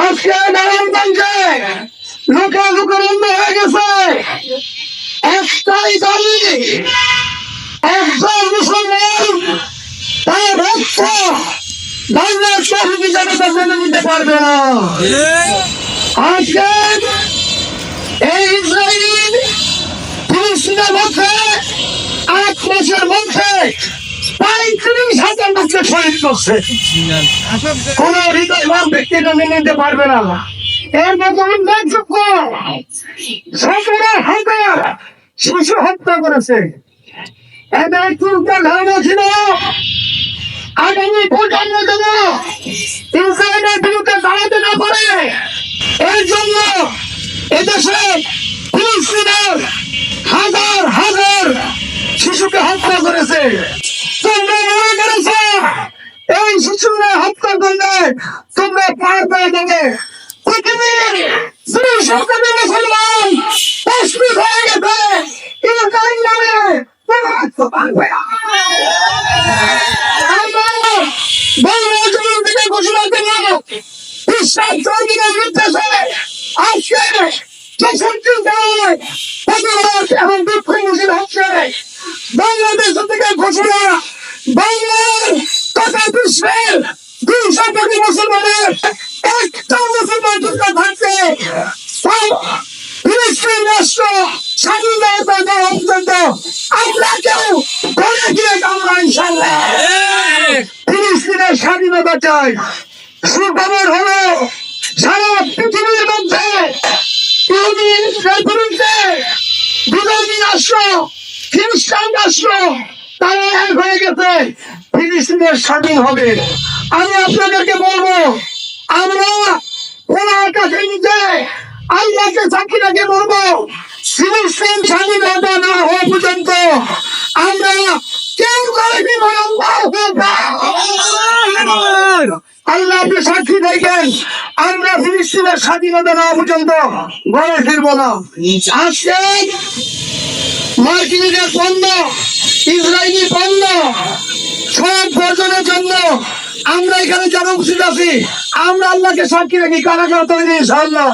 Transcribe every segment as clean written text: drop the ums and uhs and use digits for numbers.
আজকে নারায়ণগঞ্জে লোকে লোকারণ্য হয়ে গেছে। একটাই দাবি, একজন মুসলমান তার রক্ত বাংলার শহীদ হিসাবে তা মেনে নিতে পারবে না। আজকে এই ইসরায়েল ফিলিস্তিনের মধ্যে 8 মাসের মধ্যে 35,000 লোককে শহীদ করছে। কোন হৃদয়বান ব্যক্তি এটা মেনে নিতে পারবে না। এর মতো উল্লেখযোগ্য 17,000 শিশু হত্যা করেছে। এদের চিন্তা ধারণা ছিল আগামী প্রজন্ম যেন ইসরায়েলের বিরুদ্ধে দাঁড়াতে না পারে। এর জন্য এদেশে ফিলিস্তিনের হাজার হাজার শিশুকে হত্যা করেছে। তোমরা মনে করেছ এই শিশুরা হত্যা করলে তোমরা পার পেয়ে যাবে। পৃথিবীর মুসলমান প্রস্তুত হয়ে গেছে ইসরায়েল নামে বাংলার জমিন থেকে ঘোষণা করলাম বিশ্বাস চৌধুরীর নির্দেশে আজকে 64 জেলায় প্রতিবাদ এবং দুঃখ মিছিল হচ্ছে। বাংলাদেশ থেকে ঘোষণা বাংলার তথা বিশ্বের 200 কোটি মুসলমানের একটা মুসলমান দুর্গা থাকছে। ফিলিস্তিন রাষ্ট্র স্বাধীনতা দেওয়া পর্যন্ত আমরা কেউ ঘরে গিয়ে যাবো না ইনশাআল্লাহ। ফিলিস্তিনের স্বাধীনতা চাই। সুখবর হলো সারা পৃথিবীর মধ্যে বিরোধী রাষ্ট্র খ্রিস্টান রাষ্ট্র তারা এক হয়ে গেছে। ফিলিস্তিনের স্বাধীন হবে। আমি আপনাদেরকে বলবো আমরা কোন আকাশে নিচে আল্লাহকে সাক্ষী রেখে বলবো ফিলিস্তিন স্বাধীনতা না হওয়া পর্যন্ত আমরা কেউ করে দিব না। আল্লাহ আপনি সাক্ষী দেখেন আমরা ফিলিস্তিনের স্বাধীনতা না পর্যন্ত ঘরে ফিরবো না। আজকে মার্কিনের পণ্য ইসরায়েলি পণ্য সব বর্জনের জন্য আমরা এখানে যারা উপস্থিত আছি আমরা আল্লাহকে সাক্ষী রাখি কারা কারা তৈরি ইনশাআল্লাহ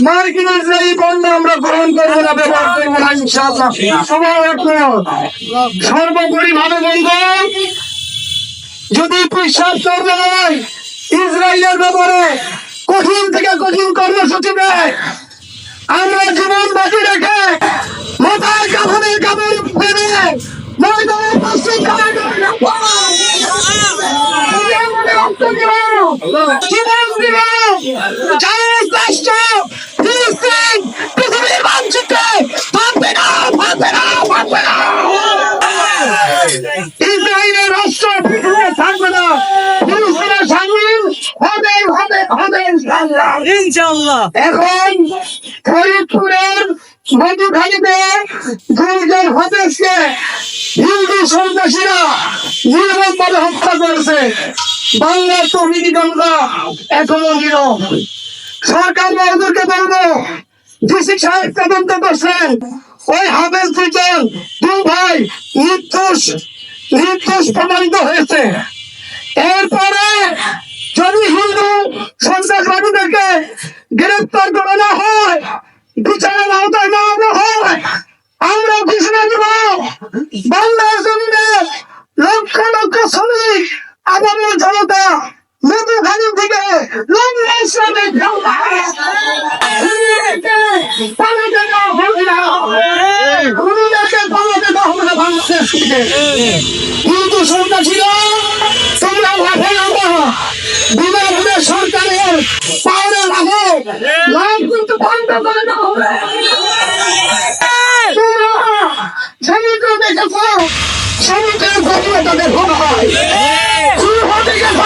মার্কিনের ইসরায়েলি পণ্য আমরা গ্রহণ করবো না, ব্যবহার করবো না ইনশাআল্লাহ। সর্বোপরি ভাবে বলবো যদি বিশ্বাস করবে নয় ইসরায়েলের ব্যাপারে কঠিন থেকে কঠিন কর্মসূচি দেয় আমরা জীবন বাকি রেখে মাথায় কাপড়ের কাপড় ফেলে ময়দানের পাশে পৃথিবীর মানচিত্রে থাকবে না, থাকবে না, থাকবে না। ইসরায়েলের রাষ্ট্র পৃথিবীতে থাকবে না। ফিলিস্তিনের স্বাধীন হবে হবে হবে ইনশাআল্লাহ। এখন ফরিদপুরের মধুখালীতে 2জন হাফেজকে হিন্দু সন্ত্রাসীরা নির্মমভাবে হত্যা করেছে। বাংলার তৌহিদি জনতা এখনো নীরব। সরকার মহোদয়কে বলবো ডিসি সাহেব তদন্ত করছেন ওই হাফেজ 2জন 2 ভাই নির্দোষ প্রমাণিত হয়েছে। এরপরে যদি হিন্দু সন্ত্রাসবাদীদেরকে গ্রেফতার করা না হয় বিচারের আওতায় না আনা হয় আমরা ঘোষণা দেব বাংলার জমিনে লক্ষ লক্ষ শ্রমিক আগামী জনতা মধুখালী থেকে লম্বা শ্রমিক কিন্তু সন্ত্রাসীরা তোমরা লাভে বিনা সরকারের পাওয়ারে লাভে লাভ কিন্তু বন্ধ করে দেওয়া হবে। তোমরা সমুদ্র দেখেছ সমুদ্রের গভীরতা দেখো না হয় দেখেছ